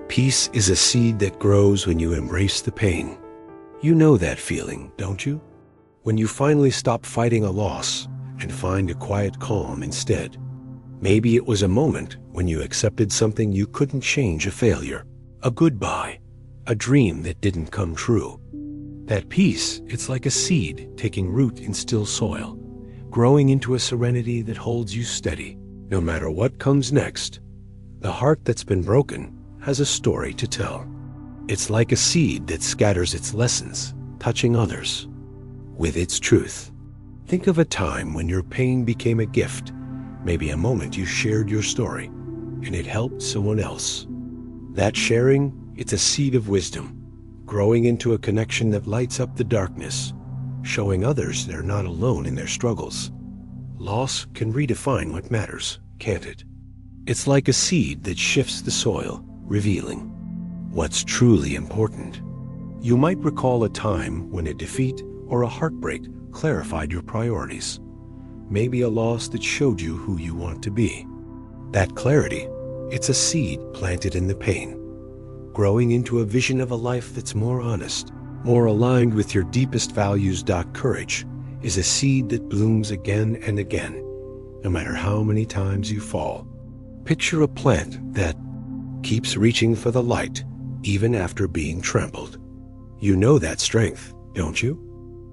Peace is a seed that grows when you embrace the pain. You know that feeling, don't you? When you finally stop fighting a loss and find a quiet calm instead. Maybe it was a moment when you accepted something you couldn't change, a failure, a goodbye, a dream that didn't come true. That peace, it's like a seed taking root in still soil, growing into a serenity that holds you steady, no matter what comes next. The heart that's been broken has a story to tell. It's like a seed that scatters its lessons, touching others with its truth. Think of a time when your pain became a gift, maybe a moment you shared your story, and it helped someone else. That sharing, it's a seed of wisdom, growing into a connection that lights up the darkness, showing others they're not alone in their struggles. Loss can redefine what matters, can't it? It's like a seed that shifts the soil, revealing what's truly important. You might recall a time when a defeat or a heartbreak clarified your priorities. Maybe a loss that showed you who you want to be. That clarity, it's a seed planted in the pain, growing into a vision of a life that's more honest, more aligned with your deepest values. Courage is a seed that blooms again and again, no matter how many times you fall. Picture a plant that keeps reaching for the light even after being trampled. You know that strength, don't you?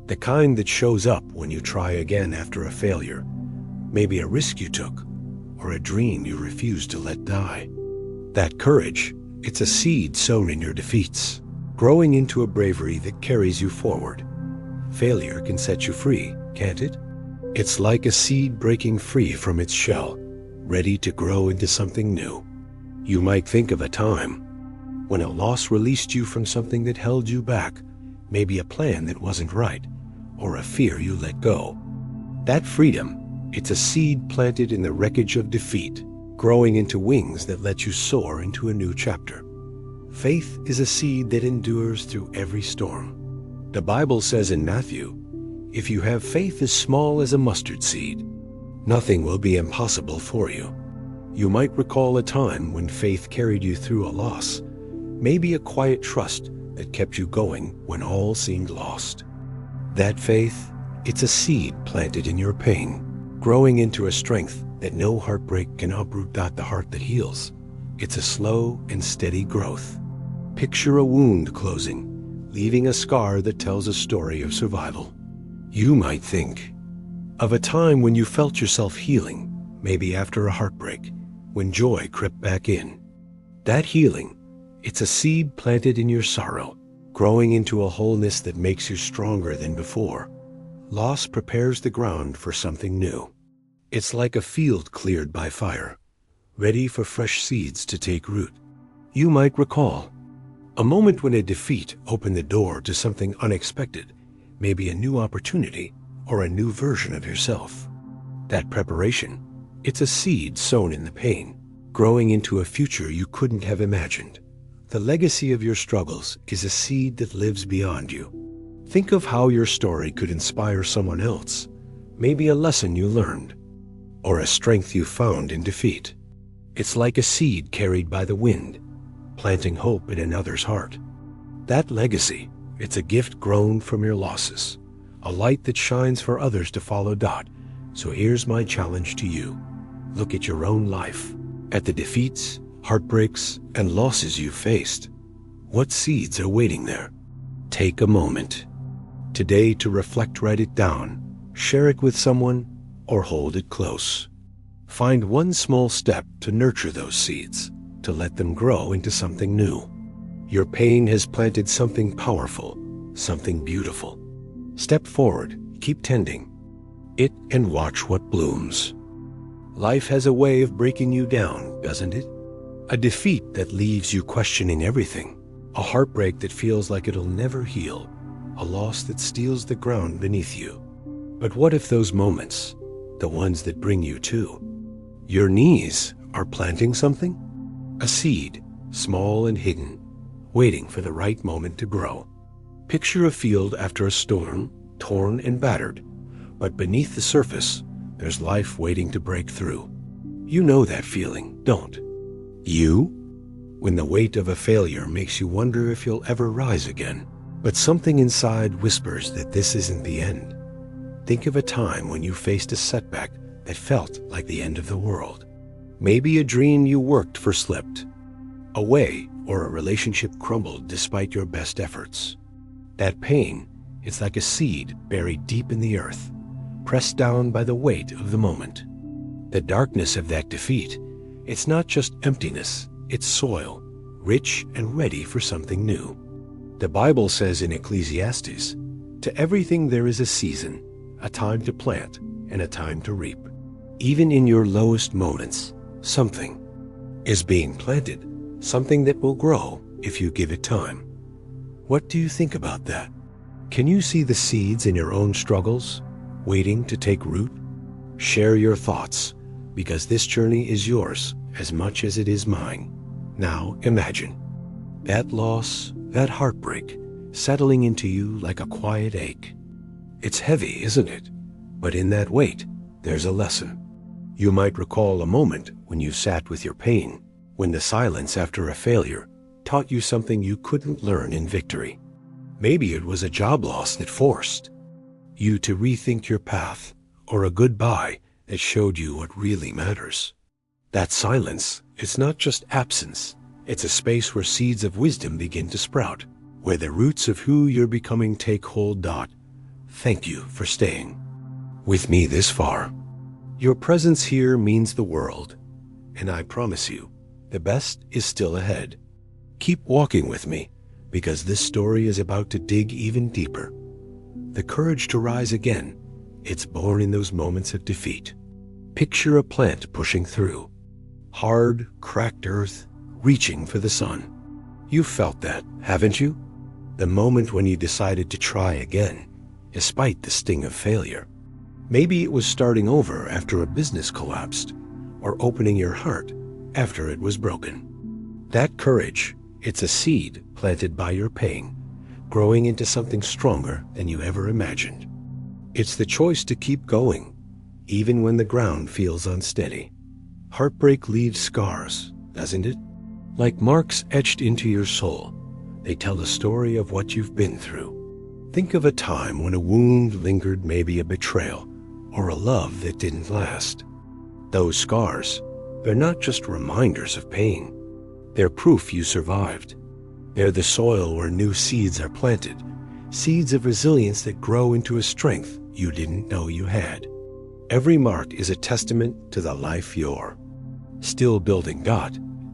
The kind that shows up when you try again after a failure, maybe a risk you took, or a dream you refused to let die. That courage, it's a seed sown in your defeats, growing into a bravery that carries you forward. Failure can set you free, can't it? It's like a seed breaking free from its shell, ready to grow into something new. You might think of a time when a loss released you from something that held you back, maybe a plan that wasn't right, or a fear you let go. That freedom, it's a seed planted in the wreckage of defeat, growing into wings that let you soar into a new chapter. Faith is a seed that endures through every storm. The Bible says in Matthew, if you have faith as small as a mustard seed, nothing will be impossible for you. You might recall a time when faith carried you through a loss, maybe a quiet trust that kept you going when all seemed lost. That faith, it's a seed planted in your pain, growing into a strength that no heartbreak can uproot. The heart that heals, it's a slow and steady growth. Picture a wound closing, leaving a scar that tells a story of survival. You might think of a time when you felt yourself healing, maybe after a heartbreak, when joy crept back in. That healing, it's a seed planted in your sorrow, growing into a wholeness that makes you stronger than before. Loss prepares the ground for something new. It's like a field cleared by fire, ready for fresh seeds to take root. You might recall a moment when a defeat opened the door to something unexpected, maybe a new opportunity or a new version of yourself. That preparation, it's a seed sown in the pain, growing into a future you couldn't have imagined. The legacy of your struggles is a seed that lives beyond you. Think of how your story could inspire someone else, maybe a lesson you learned, or a strength you found in defeat. It's like a seed carried by the wind, planting hope in another's heart. That legacy, it's a gift grown from your losses, a light that shines for others to follow. So here's my challenge to you. Look at your own life, at the defeats, heartbreaks, and losses you've faced. What seeds are waiting there? Take a moment today to reflect, write it down, share it with someone, or hold it close. Find one small step to nurture those seeds, to let them grow into something new. Your pain has planted something powerful, something beautiful. Step forward, keep tending it, and watch what blooms. Life has a way of breaking you down, doesn't it? A defeat that leaves you questioning everything, a heartbreak that feels like it'll never heal, a loss that steals the ground beneath you. But what if those moments, the ones that bring you to your knees, are planting something? A seed, small and hidden, waiting for the right moment to grow. Picture a field after a storm, torn and battered, but beneath the surface, there's life waiting to break through. You know that feeling, don't you? when the weight of a failure makes you wonder if you'll ever rise again. But something inside whispers that this isn't the end. Think of a time when you faced a setback that felt like the end of the world. Maybe a dream you worked for slipped away, or a relationship crumbled despite your best efforts. That pain, it's like a seed buried deep in the earth, pressed down by the weight of the moment. The darkness of that defeat, it's not just emptiness, it's soil, rich and ready for something new. The Bible says in Ecclesiastes, "To everything there is a season, a time to plant and a time to reap." Even in your lowest moments, something is being planted, something that will grow if you give it time. What do you think about that? Can you see the seeds in your own struggles, waiting to take root? Share your thoughts, because this journey is yours as much as it is mine. Now imagine that loss, that heartbreak, settling into you like a quiet ache. It's heavy, isn't it? But in that weight, there's a lesson. You might recall a moment when you sat with your pain, when the silence after a failure taught you something you couldn't learn in victory. Maybe it was a job loss that forced you to rethink your path, or a goodbye that showed you what really matters. That silence, it's not just absence, it's a space where seeds of wisdom begin to sprout, where the roots of who you're becoming take hold. Thank you for staying with me this far. Your presence here means the world, and I promise you, the best is still ahead. Keep walking with me, because this story is about to dig even deeper. The courage to rise again, it's born in those moments of defeat. Picture a plant pushing through. Hard, cracked earth, reaching for the sun. You've felt that, haven't you? The moment when you decided to try again, despite the sting of failure. Maybe it was starting over after a business collapsed, or opening your heart after it was broken. That courage, it's a seed planted by your pain, growing into something stronger than you ever imagined. It's the choice to keep going, even when the ground feels unsteady. Heartbreak leaves scars, doesn't it? Like marks etched into your soul, they tell the story of what you've been through. Think of a time when a wound lingered, maybe a betrayal, or a love that didn't last. Those scars, they're not just reminders of pain. They're proof you survived. They're the soil where new seeds are planted, seeds of resilience that grow into a strength you didn't know you had. Every mark is a testament to the life you're still building.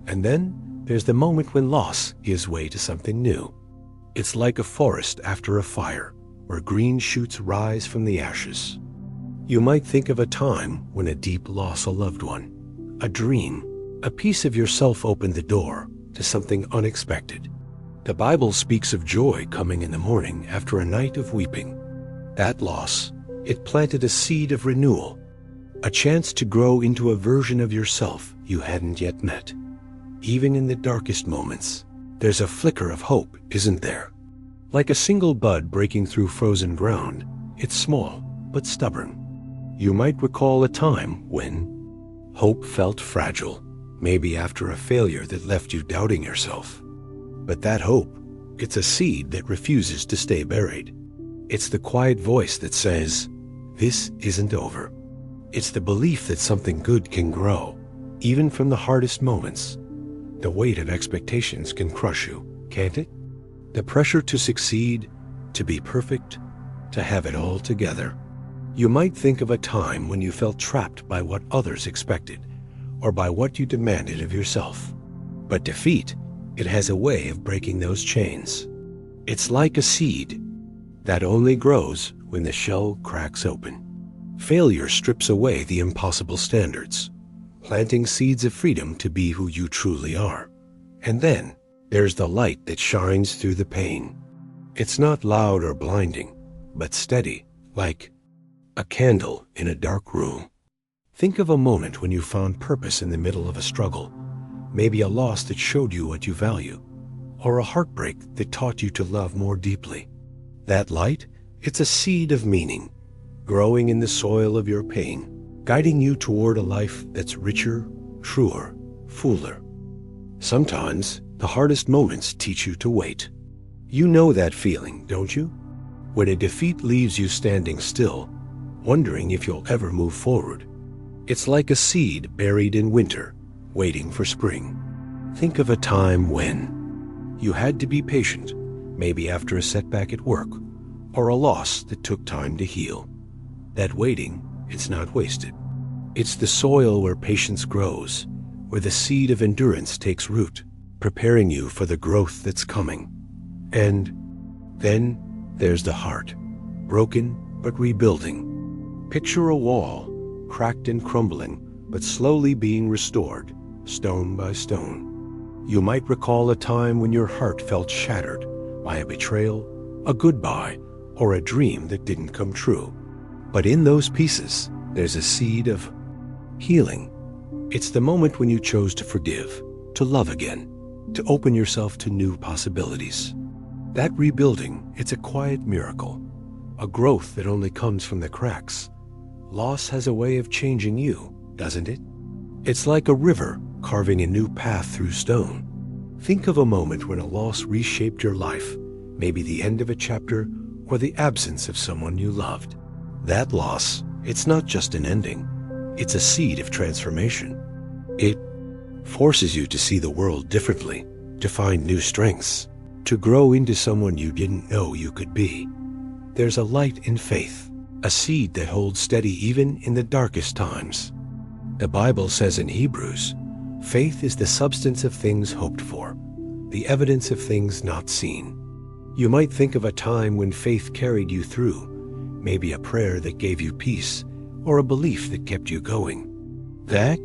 And then there's the moment when loss gives way to something new. It's like a forest after a fire, where green shoots rise from the ashes. You might think of a time when a deep loss, a loved one, a dream, a piece of yourself opened the door to something unexpected. The Bible speaks of joy coming in the morning after a night of weeping. That loss, it planted a seed of renewal, a chance to grow into a version of yourself you hadn't yet met. Even in the darkest moments, there's a flicker of hope, isn't there? Like a single bud breaking through frozen ground, it's small but stubborn. You might recall a time when hope felt fragile, maybe after a failure that left you doubting yourself. But that hope, it's a seed that refuses to stay buried. It's the quiet voice that says, "This isn't over." It's the belief that something good can grow, even from the hardest moments. The weight of expectations can crush you, can't it? The pressure to succeed, to be perfect, to have it all together. You might think of a time when you felt trapped by what others expected, or by what you demanded of yourself. But defeat, it has a way of breaking those chains. It's like a seed that only grows when the shell cracks open. Failure strips away the impossible standards, planting seeds of freedom to be who you truly are. And then there's the light that shines through the pain. It's not loud or blinding, but steady, like a candle in a dark room. Think of a moment when you found purpose in the middle of a struggle, maybe a loss that showed you what you value, or a heartbreak that taught you to love more deeply. That light, it's a seed of meaning, growing in the soil of your pain, guiding you toward a life that's richer, truer, fuller. Sometimes the hardest moments teach you to wait. You know that feeling, don't you? When a defeat leaves you standing still, wondering if you'll ever move forward. It's like a seed buried in winter, waiting for spring. Think of a time when you had to be patient, maybe after a setback at work, or a loss that took time to heal. That waiting, it's not wasted. It's the soil where patience grows, where the seed of endurance takes root, preparing you for the growth that's coming. And then there's the heart, broken but rebuilding. Picture a wall, cracked and crumbling, but slowly being restored, stone by stone. You might recall a time when your heart felt shattered by a betrayal, a goodbye, or a dream that didn't come true. But in those pieces, there's a seed of healing. It's the moment when you chose to forgive, to love again, to open yourself to new possibilities. That rebuilding, it's a quiet miracle, a growth that only comes from the cracks. Loss has a way of changing you, doesn't it? It's like a river carving a new path through stone. Think of a moment when a loss reshaped your life, maybe the end of a chapter or the absence of someone you loved. That loss, it's not just an ending, it's a seed of transformation. It forces you to see the world differently, to find new strengths, to grow into someone you didn't know you could be. There's a light in faith, a seed that holds steady even in the darkest times. The Bible says in Hebrews, faith is the substance of things hoped for, the evidence of things not seen. You might think of a time when faith carried you through, maybe a prayer that gave you peace, or a belief that kept you going. That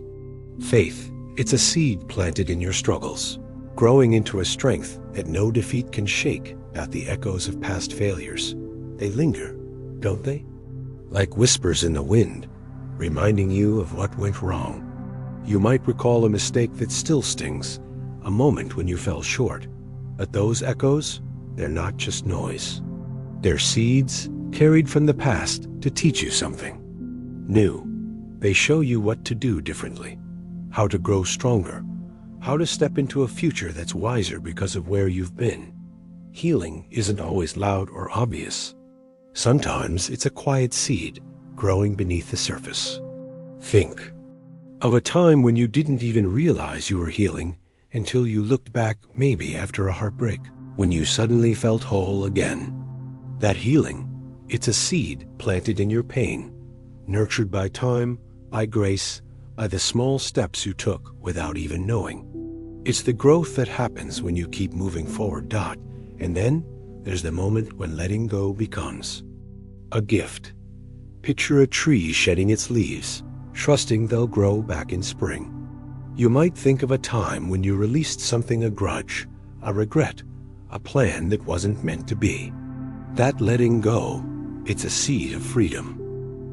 faith, it's a seed planted in your struggles, growing into a strength that no defeat can shake, not the echoes of past failures. They linger, don't they? Like whispers in the wind, reminding you of what went wrong. You might recall a mistake that still stings, a moment when you fell short. But those echoes, they're not just noise. They're seeds carried from the past to teach you something new. They show you what to do differently, how to grow stronger, how to step into a future that's wiser because of where you've been. Healing isn't always loud or obvious. Sometimes it's a quiet seed growing beneath the surface. Think of a time when you didn't even realize you were healing until you looked back, maybe after a heartbreak, when you suddenly felt whole again. That healing, it's a seed planted in your pain, nurtured by time, by grace, by the small steps you took without even knowing. It's the growth that happens when you keep moving forward, and then there's the moment when letting go becomes a gift. Picture a tree shedding its leaves, trusting they'll grow back in spring. You might think of a time when you released something, a grudge, a regret, a plan that wasn't meant to be. That letting go, it's a seed of freedom.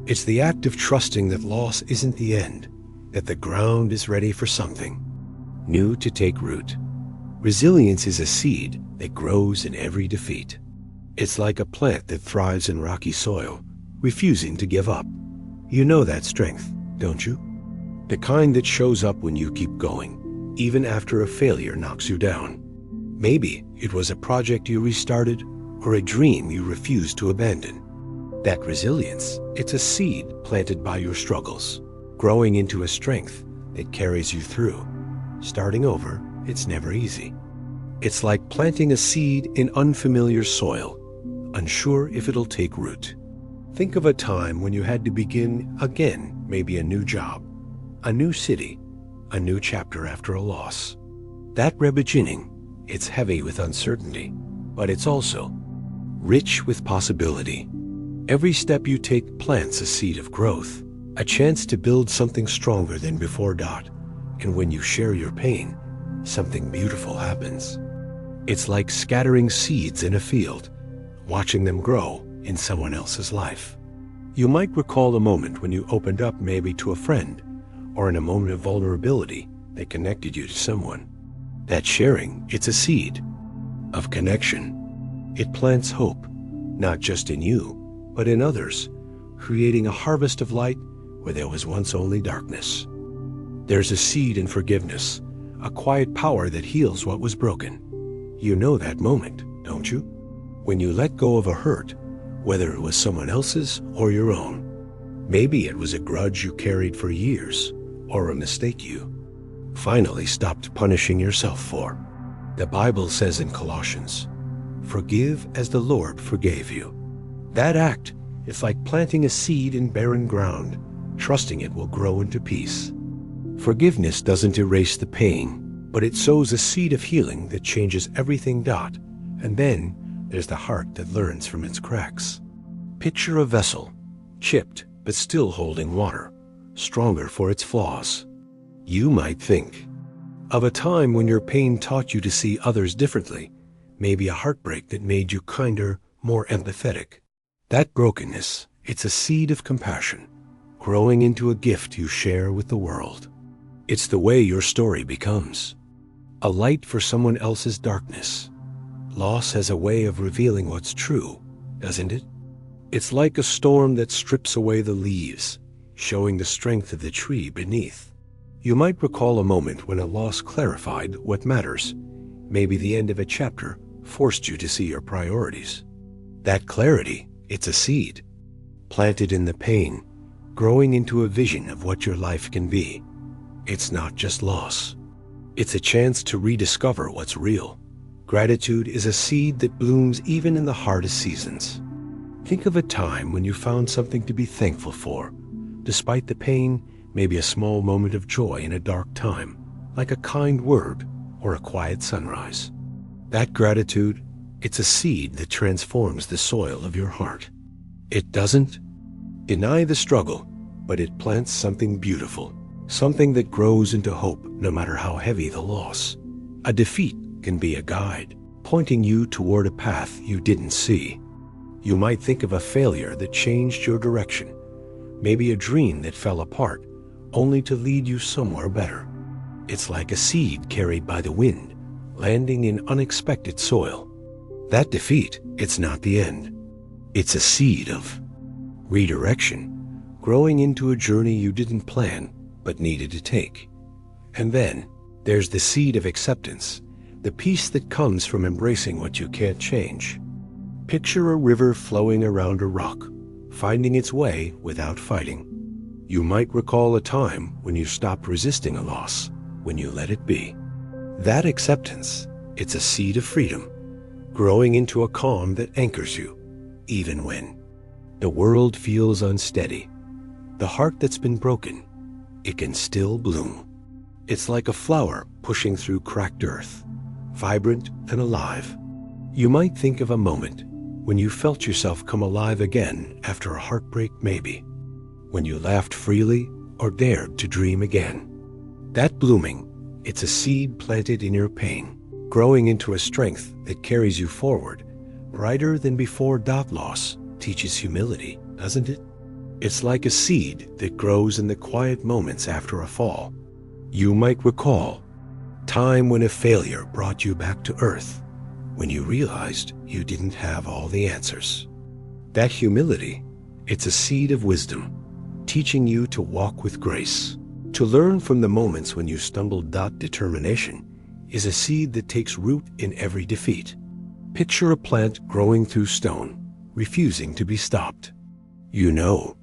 It's the act of trusting that loss isn't the end, that the ground is ready for something new to take root. Resilience is a seed that grows in every defeat. It's like a plant that thrives in rocky soil, refusing to give up. You know that strength, don't you? The kind that shows up when you keep going, even after a failure knocks you down. Maybe it was a project you restarted or a dream you refused to abandon. That resilience, it's a seed planted by your struggles, growing into a strength that carries you through. Starting over, it's never easy. It's like planting a seed in unfamiliar soil, unsure if it'll take root. Think of a time when you had to begin again, maybe a new job, a new city, a new chapter after a loss. That re-beginning, it's heavy with uncertainty, but it's also rich with possibility. Every step you take plants a seed of growth, a chance to build something stronger than before. And when you share your pain, something beautiful happens. It's like scattering seeds in a field, watching them grow in someone else's life. You might recall a moment when you opened up maybe to a friend, or in a moment of vulnerability that connected you to someone. That sharing, it's a seed of connection. It plants hope, not just in you, but in others, creating a harvest of light where there was once only darkness. There's a seed in forgiveness, a quiet power that heals what was broken. You know that moment, don't you? When you let go of a hurt, whether it was someone else's or your own. Maybe it was a grudge you carried for years, or a mistake you finally stopped punishing yourself for. The Bible says in Colossians, "Forgive as the Lord forgave you." That act is like planting a seed in barren ground, trusting it will grow into peace. Forgiveness doesn't erase the pain, but it sows a seed of healing that changes everything. And then there's the heart that learns from its cracks. Picture a vessel, chipped but still holding water, stronger for its flaws. You might think of a time when your pain taught you to see others differently, maybe a heartbreak that made you kinder, more empathetic. That brokenness, it's a seed of compassion, growing into a gift you share with the world. It's the way your story becomes a light for someone else's darkness. Loss has a way of revealing what's true, doesn't it? It's like a storm that strips away the leaves, showing the strength of the tree beneath. You might recall a moment when a loss clarified what matters. Maybe the end of a chapter forced you to see your priorities. That clarity, it's a seed, planted in the pain, growing into a vision of what your life can be. It's not just loss. It's a chance to rediscover what's real. Gratitude is a seed that blooms even in the hardest seasons. Think of a time when you found something to be thankful for. Despite the pain, maybe a small moment of joy in a dark time, like a kind word or a quiet sunrise. That gratitude, it's a seed that transforms the soil of your heart. It doesn't deny the struggle, but it plants something beautiful, something that grows into hope no matter how heavy the loss. A defeat can be a guide, pointing you toward a path you didn't see. You might think of a failure that changed your direction, maybe a dream that fell apart, only to lead you somewhere better. It's like a seed carried by the wind, landing in unexpected soil. That defeat, it's not the end. It's a seed of redirection, growing into a journey you didn't plan but needed to take. And then there's the seed of acceptance, the peace that comes from embracing what you can't change. Picture a river flowing around a rock, finding its way without fighting. You might recall a time when you stopped resisting a loss, when you let it be. That acceptance, it's a seed of freedom, growing into a calm that anchors you, even when the world feels unsteady. The heart that's been broken, it can still bloom. It's like a flower pushing through cracked earth, vibrant and alive. You might think of a moment when you felt yourself come alive again after a heartbreak, maybe when you laughed freely or dared to dream again. That blooming, it's a seed planted in your pain, growing into a strength that carries you forward, brighter than before. Loss teaches humility, doesn't it? It's like a seed that grows in the quiet moments after a fall. You might recall time when a failure brought you back to earth, when you realized you didn't have all the answers. That humility, it's a seed of wisdom, teaching you to walk with grace, to learn from the moments when you stumbled. Determination is a seed that takes root in every defeat. Picture a plant growing through stone, refusing to be stopped. You know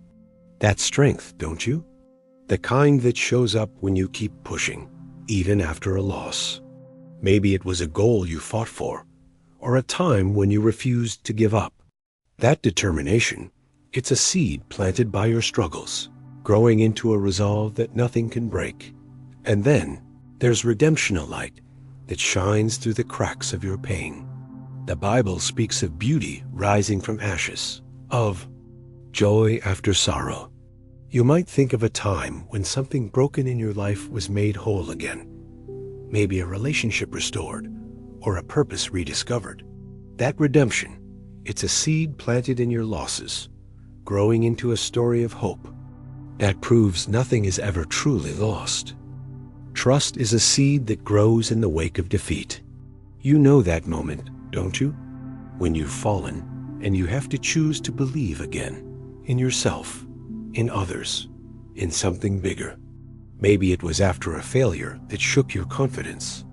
that strength, don't you? The kind that shows up when you keep pushing, even after a loss. Maybe it was a goal you fought for, or a time when you refused to give up. That determination, it's a seed planted by your struggles, growing into a resolve that nothing can break. And then there's redemption, a light that shines through the cracks of your pain. The Bible speaks of beauty rising from ashes, of joy after sorrow. You might think of a time when something broken in your life was made whole again, maybe a relationship restored, or a purpose rediscovered. That redemption, it's a seed planted in your losses, growing into a story of hope that proves nothing is ever truly lost. Trust is a seed that grows in the wake of defeat. You know that moment, don't you? When you've fallen and you have to choose to believe again, in yourself, in others, in something bigger. Maybe it was after a failure that shook your confidence,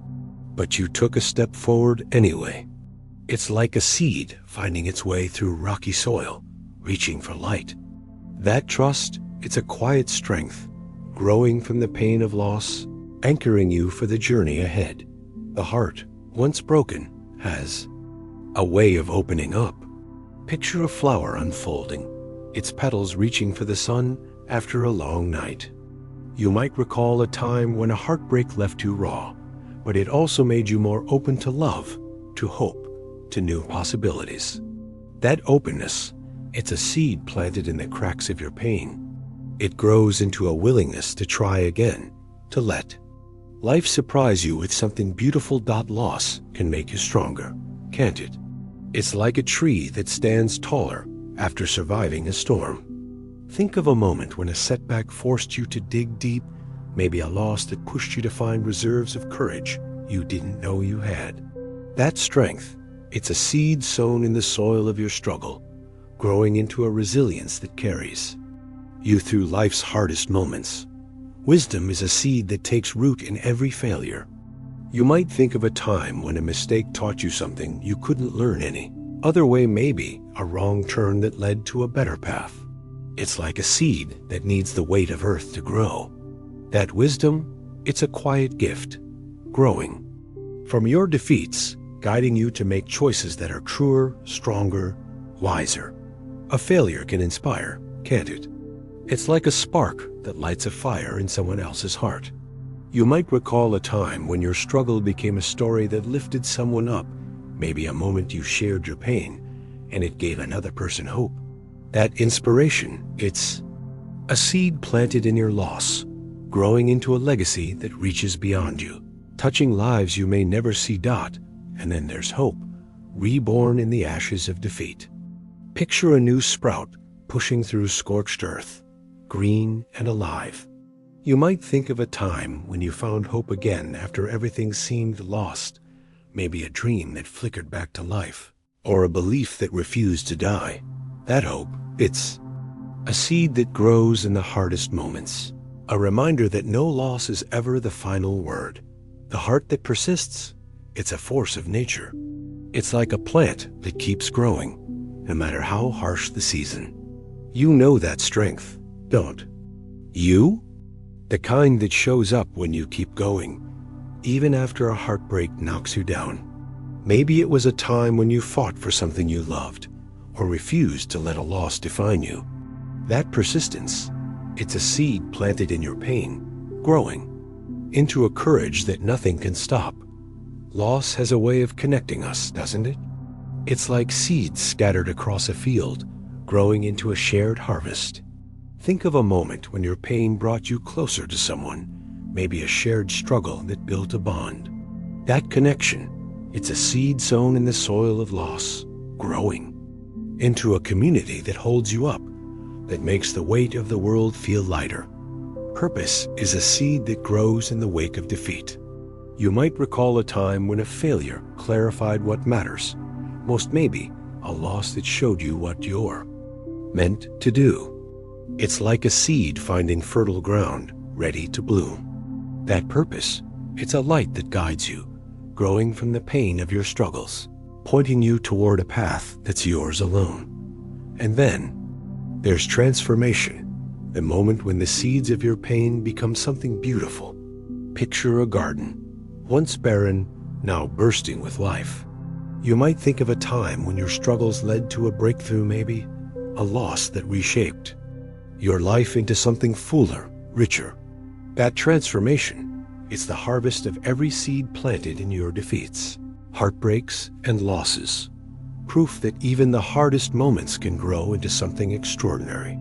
but you took a step forward anyway. It's like a seed finding its way through rocky soil, reaching for light. That trust, it's a quiet strength, growing from the pain of loss, anchoring you for the journey ahead. The heart, once broken, has a way of opening up. Picture a flower unfolding, its petals reaching for the sun after a long night. You might recall a time when a heartbreak left you raw, but it also made you more open to love, to hope, to new possibilities. That openness, it's a seed planted in the cracks of your pain. It grows into a willingness to try again, to let life surprise you with something beautiful. Loss can make you stronger, can't it? It's like a tree that stands taller after surviving a storm. Think of a moment when a setback forced you to dig deep, maybe a loss that pushed you to find reserves of courage you didn't know you had. That strength, it's a seed sown in the soil of your struggle, growing into a resilience that carries you through life's hardest moments. Wisdom is a seed that takes root in every failure. You might think of a time when a mistake taught you something you couldn't learn any other way, maybe a wrong turn that led to a better path. It's like a seed that needs the weight of earth to grow. That wisdom, it's a quiet gift, growing from your defeats, guiding you to make choices that are truer, stronger, wiser. A failure can inspire, can't it? It's like a spark that lights a fire in someone else's heart. You might recall a time when your struggle became a story that lifted someone up, maybe a moment you shared your pain, and it gave another person hope. That inspiration, it's a seed planted in your loss, growing into a legacy that reaches beyond you, touching lives you may never see. And then there's hope, reborn in the ashes of defeat. Picture a new sprout pushing through scorched earth, green and alive. You might think of a time when you found hope again after everything seemed lost, maybe a dream that flickered back to life, or a belief that refused to die. That hope, it's a seed that grows in the hardest moments, a reminder that no loss is ever the final word. The heart that persists, it's a force of nature. It's like a plant that keeps growing, no matter how harsh the season. You know that strength, don't you? The kind that shows up when you keep going, even after a heartbreak knocks you down. Maybe it was a time when you fought for something you loved, or refused to let a loss define you. That persistence, it's a seed planted in your pain, growing into a courage that nothing can stop. Loss has a way of connecting us, doesn't it? It's like seeds scattered across a field, growing into a shared harvest. Think of a moment when your pain brought you closer to someone, maybe a shared struggle that built a bond. That connection, it's a seed sown in the soil of loss, growing into a community that holds you up, that makes the weight of the world feel lighter. Purpose is a seed that grows in the wake of defeat. You might recall a time when a failure clarified what matters, most maybe a loss that showed you what you're meant to do. It's like a seed finding fertile ground, ready to bloom. That purpose, it's a light that guides you, growing from the pain of your struggles, pointing you toward a path that's yours alone. And then there's transformation, the moment when the seeds of your pain become something beautiful. Picture a garden, once barren, now bursting with life. You might think of a time when your struggles led to a breakthrough, maybe a loss that reshaped your life into something fuller, richer. That transformation, it's the harvest of every seed planted in your defeats, heartbreaks, and losses. Proof that even the hardest moments can grow into something extraordinary.